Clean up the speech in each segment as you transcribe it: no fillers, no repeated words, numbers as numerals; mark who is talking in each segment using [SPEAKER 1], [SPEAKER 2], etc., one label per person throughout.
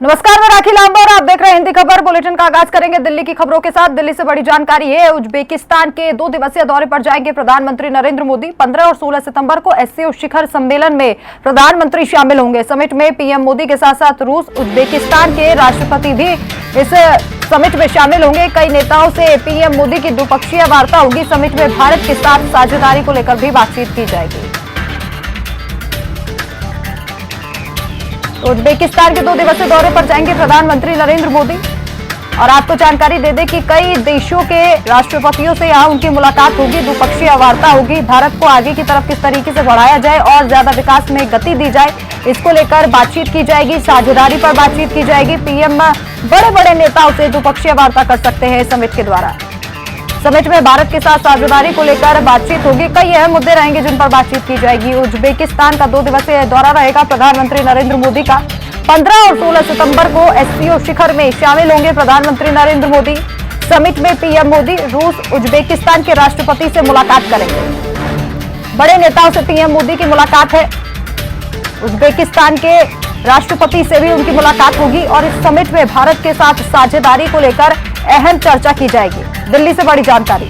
[SPEAKER 1] नमस्कार, मैं राखी लांबा और आप देख रहे हैं हिंदी खबर बुलेटिन का आगाज करेंगे दिल्ली की खबरों के साथ। दिल्ली से बड़ी जानकारी है। उज्बेकिस्तान के 2 दिवसीय दौरे पर जाएंगे प्रधानमंत्री नरेंद्र मोदी। 15 और 16 सितंबर को एससीओ शिखर सम्मेलन में प्रधानमंत्री शामिल होंगे। समिट में पीएम मोदी के साथ साथ रूस, उज्बेकिस्तान के राष्ट्रपति भी इस समिट में शामिल होंगे। कई नेताओं से पीएम मोदी की द्विपक्षीय वार्ता होगी। समिट में भारत के साथ साझेदारी को लेकर भी बातचीत की जाएगी। उज्बेकिस्तान के 2 दिवसीय दौरे पर जाएंगे प्रधानमंत्री नरेंद्र मोदी। और आपको जानकारी दे दें कि कई देशों के राष्ट्रपतियों से यहां उनकी मुलाकात होगी, द्विपक्षीय वार्ता होगी। भारत को आगे की तरफ किस तरीके से बढ़ाया जाए और ज्यादा विकास में गति दी जाए, इसको लेकर बातचीत की जाएगी। साझेदारी पर बातचीत की जाएगी। पीएम बड़े बड़े नेताओं से द्विपक्षीय वार्ता कर सकते हैं समिट के द्वारा। समिट में भारत के साथ साझेदारी को लेकर बातचीत होगी। कई अहम मुद्दे रहेंगे जिन पर बातचीत की जाएगी। उज्बेकिस्तान का 2 दिवसीय दौरा रहेगा प्रधानमंत्री नरेंद्र मोदी का। 15 और 16 सितंबर को एससीओ शिखर में शामिल होंगे प्रधानमंत्री नरेंद्र मोदी। समिट में पीएम मोदी रूस, उज्बेकिस्तान के राष्ट्रपति से मुलाकात करेंगे। बड़े नेताओं से पीएम मोदी की मुलाकात है। उज्बेकिस्तान के राष्ट्रपति से भी उनकी मुलाकात होगी और इस समिट में भारत के साथ साझेदारी को लेकर अहम चर्चा की जाएगी। दिल्ली से बड़ी जानकारी।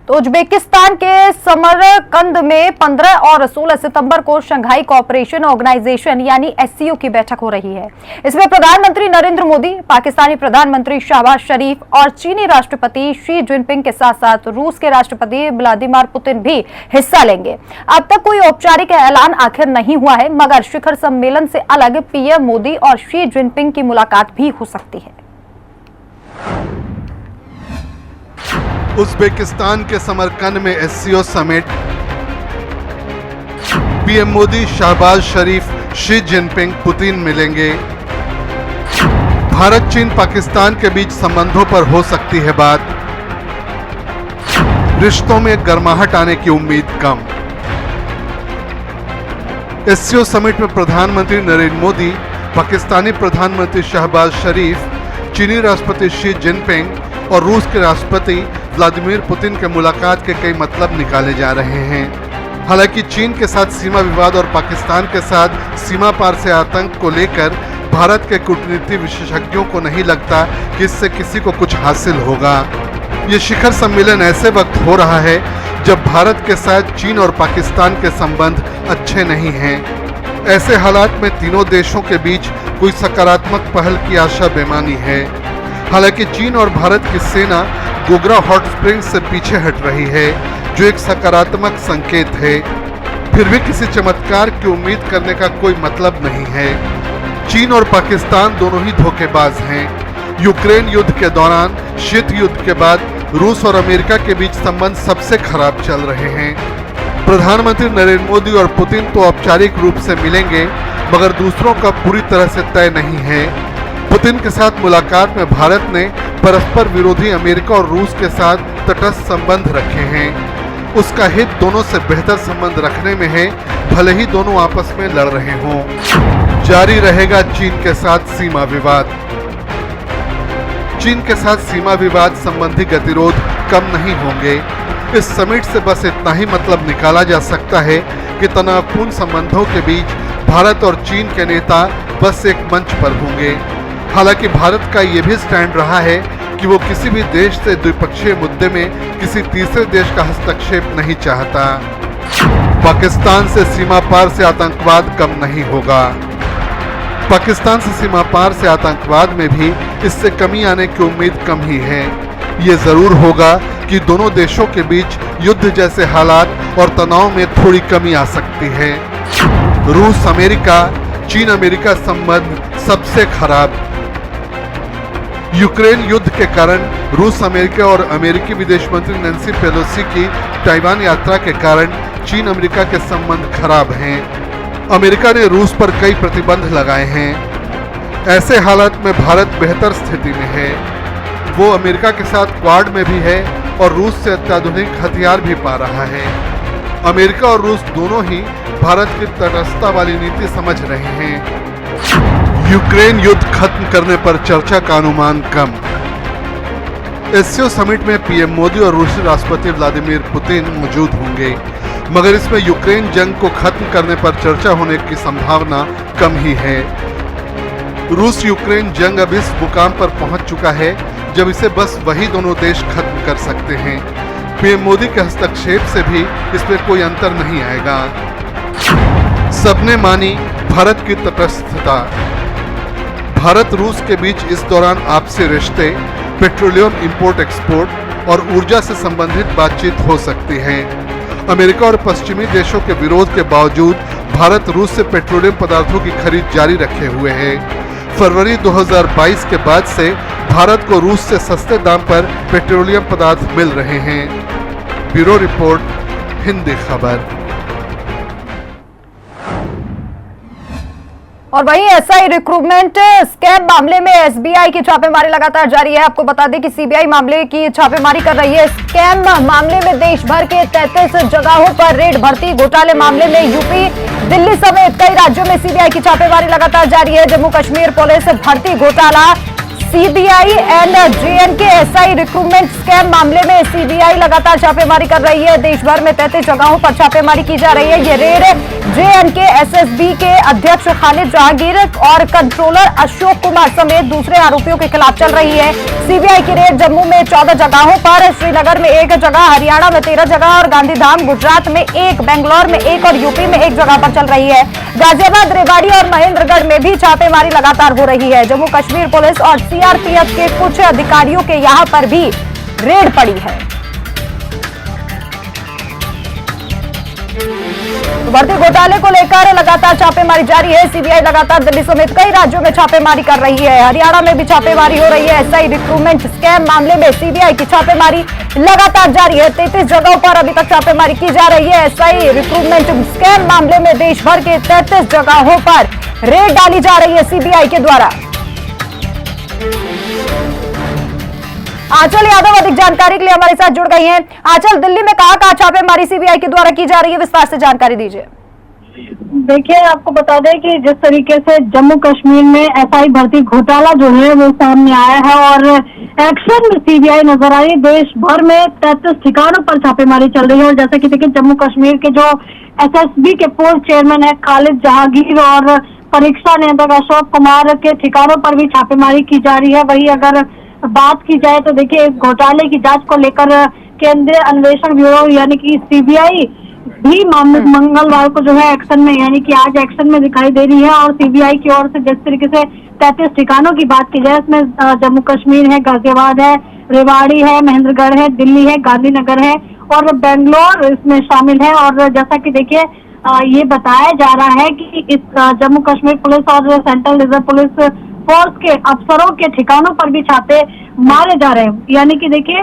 [SPEAKER 1] तो उज्बेकिस्तान के समरकंद में 15 और 16 सितंबर को शंघाई कोऑपरेशन ऑर्गेनाइजेशन यानी एससीओ की बैठक हो रही है। इसमें प्रधानमंत्री नरेंद्र मोदी, पाकिस्तानी प्रधानमंत्री शहबाज शरीफ और चीनी राष्ट्रपति शी जिनपिंग के साथ साथ रूस के राष्ट्रपति व्लादिमीर पुतिन भी हिस्सा लेंगे। अब तक कोई औपचारिक ऐलान आखिर नहीं हुआ है, मगर शिखर सम्मेलन से अलग पीएम मोदी और शी जिनपिंग की मुलाकात भी हो सकती है।
[SPEAKER 2] उज्बेकिस्तान के समरकंद में SCO summit, PM Modi, Shehbaz Sharif, Xi Jinping, Putin मिलेंगे। भारत चीन पाकिस्तान के बीच संबंधों पर हो सकती है बात। रिश्तों में गर्माहट आने की उम्मीद कम। एससीओ समिट में प्रधानमंत्री नरेंद्र मोदी, पाकिस्तानी प्रधानमंत्री शहबाज शरीफ, चीनी राष्ट्रपति शी जिनपिंग और रूस के राष्ट्रपति व्लादिमीर पुतिन के मुलाकात के कई मतलब निकाले जा रहे हैं। हालांकि चीन के साथ सीमा विवाद और पाकिस्तान के साथ सीमा पार से आतंक को लेकर भारत के कूटनीति विशेषज्ञों को नहीं लगता कि इससे किसी को कुछ हासिल होगा। ये शिखर सम्मेलन ऐसे वक्त हो रहा है जब भारत के साथ चीन और पाकिस्तान के संबंध अच्छे नहीं हैं। ऐसे हालात में तीनों देशों के बीच कोई सकारात्मक पहल की आशा बेमानी है। हालांकि चीन और भारत की सेना गोगरा हॉट स्प्रिंग्स से पीछे हट रही है, जो एक सकारात्मक संकेत है। फिर भी किसी चमत्कार की उम्मीद करने का कोई मतलब नहीं है। चीन और पाकिस्तान दोनों ही धोखेबाज हैं। यूक्रेन युद्ध के दौरान, शीत युद्ध के बाद रूस और अमेरिका के बीच संबंध सबसे खराब चल रहे हैं। प्रधानमंत्री नरेंद्र मोदी और पुतिन तो औपचारिक रूप से मिलेंगे, मगर दूसरों का पूरी तरह से तय नहीं है। पुतिन के साथ मुलाकात में भारत ने परस्पर विरोधी अमेरिका और रूस के साथ तटस्थ संबंध रखे हैं। उसका हित दोनों से बेहतर संबंध रखने में है, भले ही दोनों आपस में लड़ रहे हों। जारी रहेगा चीन के साथ सीमा विवाद। चीन के साथ सीमा विवाद संबंधी गतिरोध कम नहीं होंगे। इस समिट से बस इतना ही मतलब निकाला जा सकता है कि तनावपूर्ण संबंधों के बीच भारत और चीन के नेता बस एक मंच पर होंगे। हालांकि भारत का यह भी स्टैंड रहा है कि वो किसी भी देश से द्विपक्षीय मुद्दे में किसी तीसरे देश का हस्तक्षेप नहीं चाहता। पाकिस्तान से सीमा पार से आतंकवाद कम नहीं होगा। पाकिस्तान से सीमा पार से आतंकवाद में भी इससे कमी आने की उम्मीद कम ही है। ये जरूर होगा कि दोनों देशों के बीच युद्ध जैसे हालात और तनाव में थोड़ी कमी आ सकती है। रूस अमेरिका, चीन अमेरिका संबंध सबसे खराब। यूक्रेन युद्ध के कारण रूस अमेरिका और अमेरिकी विदेश मंत्री नैन्सी पेलोसी की ताइवान यात्रा के कारण चीन अमेरिका के संबंध खराब हैं। अमेरिका ने रूस पर कई प्रतिबंध लगाए हैं। ऐसे हालात में भारत बेहतर स्थिति में है। वो अमेरिका के साथ क्वाड में भी है और रूस से अत्याधुनिक हथियार भी पा रहा है। अमेरिका और रूस दोनों ही भारत की तटस्थता वाली नीति समझ रहे हैं। यूक्रेन युद्ध खत्म करने पर चर्चा का अनुमान कम। एससीओ समिट में पीएम मोदी और रूसी राष्ट्रपति व्लादिमीर पुतिन मौजूद होंगे। मगर इसमें यूक्रेन जंग को खत्म करने पर चर्चा होने की संभावना कम ही है। रूस यूक्रेन जंग अब इस मुकाम पर पहुंच चुका है जब इसे बस वही दोनों देश खत्म कर सकते हैं। पीएम मोदी के हस्तक्षेप से भी इसमें कोई अंतर नहीं आएगा। सबने मानी भारत की तटस्थता। भारत रूस के बीच इस दौरान आपसी रिश्ते, पेट्रोलियम इंपोर्ट एक्सपोर्ट और ऊर्जा से संबंधित बातचीत हो सकती है। अमेरिका और पश्चिमी देशों के विरोध के बावजूद भारत रूस से पेट्रोलियम पदार्थों की खरीद जारी रखे हुए है। फरवरी 2022 के बाद से भारत को रूस से सस्ते दाम पर पेट्रोलियम पदार्थ मिल रहे हैं। ब्यूरो रिपोर्ट, हिंदी खबर।
[SPEAKER 1] और वहीं एसआई रिक्रूटमेंट स्कैम मामले में एसबीआई की छापेमारी लगातार जारी है। आपको बता दें कि सीबीआई मामले की छापेमारी कर रही है। स्कैम मामले में देश भर के 33 जगहों पर रेड। भर्ती घोटाले मामले में यूपी, दिल्ली समेत कई राज्यों में सीबीआई की छापेमारी लगातार जारी है। जम्मू कश्मीर पुलिस भर्ती घोटाला, CBI and JNK SI recruitment scam मामले में सीबीआई लगातार छापेमारी कर रही है। देश भर में 33 जगहों पर छापेमारी की जा रही है। ये रेड जेएनके एसएसबी के अध्यक्ष खालिद जहांगीर और कंट्रोलर अशोक कुमार समेत दूसरे आरोपियों के खिलाफ चल रही है। सीबीआई की रेड जम्मू में 14 जगहों पर, श्रीनगर में 1 जगह, हरियाणा में 13 जगह और गांधीधाम गुजरात में 1, बेंगलोर में 1 और यूपी में 1 जगह पर चल रही है। गाजियाबाद, रेवाड़ी और महेंद्रगढ़ में भी छापेमारी लगातार हो रही है। जम्मू कश्मीर पुलिस और सीआरपीएफ के कुछ अधिकारियों के यहां पर भी रेड पड़ी है। भर्ती घोटाले को लेकर लगातार छापेमारी जारी है। सीबीआई लगातार दिल्ली समेत कई राज्यों में छापेमारी कर रही है। हरियाणा में भी छापेमारी हो रही है। एसआई रिक्रूटमेंट स्कैम मामले में सीबीआई की छापेमारी लगातार जारी है। 33 जगहों पर अभी तक छापेमारी की जा रही है। एसआई रिक्रूटमेंट स्कैम मामले में देश भर के 33 जगहों पर रेड डाली जा रही है सीबीआई के द्वारा। आंचल यादव अधिक जानकारी के लिए हमारे साथ जुड़ गई हैं। आंचल, दिल्ली में कहां छापेमारी सीबीआई के द्वारा की जा रही है, विस्तार से जानकारी दीजिए।
[SPEAKER 3] देखिए, आपको बता दें कि जिस तरीके से जम्मू कश्मीर में एसआई भर्ती घोटाला जो है वो सामने आया है और एक्शन में सीबीआई नजर आई। देश भर में 33 ठिकानों पर छापेमारी चल रही है और जैसा कि देखिए, जम्मू कश्मीर के जो एसएसबी के पूर्व चेयरमैन है खालिद जहांगीर और परीक्षा नियंत्रक अशोक कुमार के ठिकानों पर भी छापेमारी की जा रही है। वही अगर बात की जाए तो देखिए, इस घोटाले की जांच को लेकर केंद्रीय अन्वेषण ब्यूरो यानी कि सीबीआई भी मंगलवार को जो है एक्शन में, यानी कि आज एक्शन में दिखाई दे रही है। और सीबीआई की ओर से जिस तरीके से 33 ठिकानों की बात की जाए, इसमें जम्मू कश्मीर है, गाजियाबाद है, रेवाड़ी है, महेंद्रगढ़ है, दिल्ली है, गांधीनगर है और बेंगलोर इसमें शामिल है। और जैसा कि देखिए, ये बताया जा रहा है कि इस जम्मू कश्मीर पुलिस और सेंट्रल रिजर्व पुलिस फोर्स के अफसरों के ठिकानों पर भी छापे मारे जा रहे हैं। यानी कि देखिए,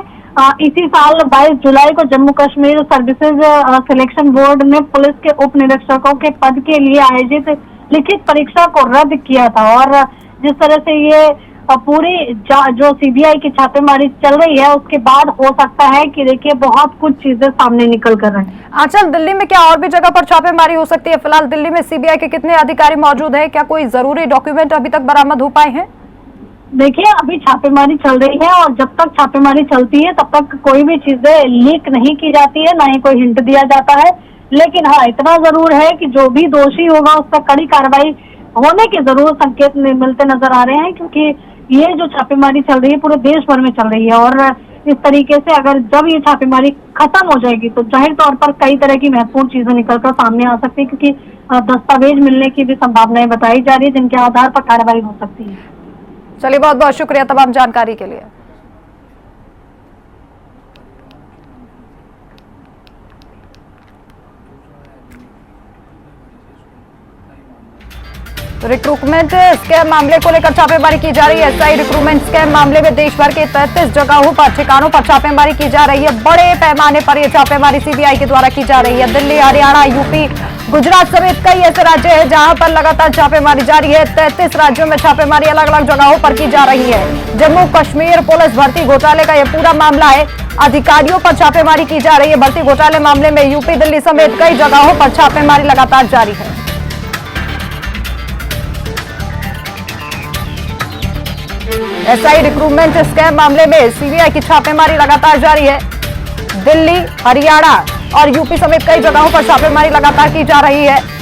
[SPEAKER 3] इसी साल 22 जुलाई को Jammu Kashmir services selection board ने पुलिस के उप निरीक्षकों के पद के लिए आयोजित लिखित परीक्षा को रद्द किया था। और जिस तरह से ये पूरी जो सीबीआई की छापेमारी चल रही है, उसके बाद हो सकता है कि देखिए बहुत कुछ चीजें सामने निकल कर रही हैं।
[SPEAKER 1] आंचल, दिल्ली में क्या और भी जगह पर छापेमारी हो सकती है? फिलहाल दिल्ली में सीबीआई के कितने अधिकारी मौजूद हैं? क्या कोई जरूरी डॉक्यूमेंट अभी तक बरामद हो पाए हैं?
[SPEAKER 3] देखिए, अभी छापेमारी चल रही है और जब तक छापेमारी चलती है तब तक कोई भी चीजें लीक नहीं की जाती है, ना ही कोई हिंट दिया जाता है। लेकिन हाँ, इतना जरूर है कि जो भी दोषी होगा उस पर कड़ी कार्रवाई होने के जरूर संकेत मिलते नजर आ रहे हैं, क्योंकि ये जो छापेमारी चल रही है पूरे देश भर में चल रही है। और इस तरीके से अगर जब ये छापेमारी खत्म हो जाएगी तो जाहिर तौर पर कई तरह की महत्वपूर्ण चीजें निकलकर सामने आ सकती है, क्योंकि दस्तावेज मिलने की भी संभावनाएं बताई जा रही है जिनके आधार पर कार्रवाई हो सकती है।
[SPEAKER 1] चलिए, बहुत बहुत शुक्रिया तमाम जानकारी के लिए। रिक्रूटमेंट स्कैम मामले को लेकर छापेमारी की जा रही है। एसआई रिक्रूटमेंट स्कैम मामले में देश भर के 33 जगहों पर ठिकानों पर छापेमारी की जा रही है। बड़े पैमाने पर यह छापेमारी सीबीआई के द्वारा की जा रही है। दिल्ली, हरियाणा, यूपी, गुजरात समेत कई ऐसे राज्य हैं जहां पर लगातार छापेमारी जारी है। 33 राज्यों में छापेमारी अलग अलग जगहों पर की जा रही है। जम्मू कश्मीर पुलिस भर्ती घोटाले का यह पूरा मामला है। अधिकारियों पर छापेमारी की जा रही है। भर्ती घोटाले मामले में यूपी, दिल्ली समेत कई जगहों पर छापेमारी लगातार जारी है। एसआई रिक्रूटमेंट स्कैम मामले में सीबीआई की छापेमारी लगातार जारी है। दिल्ली, हरियाणा, और यूपी समेत कई जगहों पर छापेमारी लगातार की जा रही है।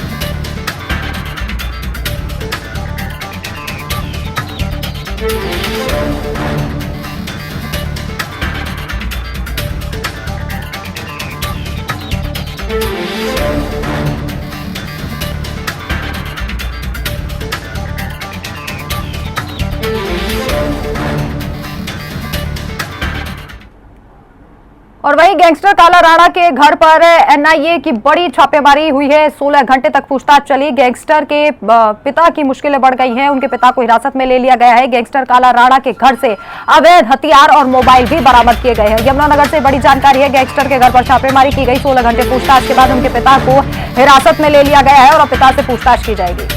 [SPEAKER 1] और वहीं गैंगस्टर काला राणा के घर पर एनआईए की बड़ी छापेमारी हुई है। 16 घंटे तक पूछताछ चली। गैंगस्टर के पिता की मुश्किलें बढ़ गई हैं। उनके पिता को हिरासत में ले लिया गया है। गैंगस्टर काला राणा के घर से अवैध हथियार और मोबाइल भी बरामद किए गए हैं। यमुनानगर से बड़ी जानकारी है। गैंगस्टर के घर पर छापेमारी की गई। 16 घंटे पूछताछ के बाद उनके पिता को हिरासत में ले लिया गया है और पिता से पूछताछ की जाएगी।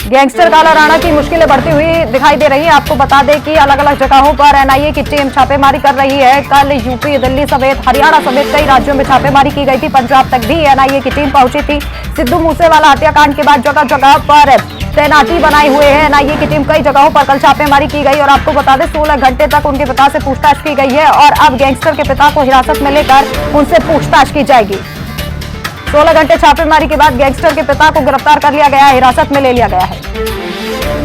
[SPEAKER 1] गैंगस्टर काला राणा की मुश्किलें बढ़ती हुई दिखाई दे रही हैं। आपको बता दें कि अलग अलग जगहों पर एनआईए की टीम छापेमारी कर रही है। कल यूपी, दिल्ली समेत हरियाणा समेत कई राज्यों में छापेमारी की गई थी। पंजाब तक भी एनआईए की टीम पहुंची थी। सिद्धू मूसेवाला हत्याकांड के बाद जगह जगह पर तैनाती बनाए हुए हैं एनआईए की टीम। कई जगहों पर कल छापेमारी की गई और आपको बता दें 16 घंटे तक उनके पिता से पूछताछ की गई है और अब गैंगस्टर के पिता को हिरासत में लेकर उनसे पूछताछ की जाएगी। 16 घंटे छापेमारी के बाद गैंगस्टर के पिता को गिरफ्तार कर लिया गया है, हिरासत में ले लिया गया है।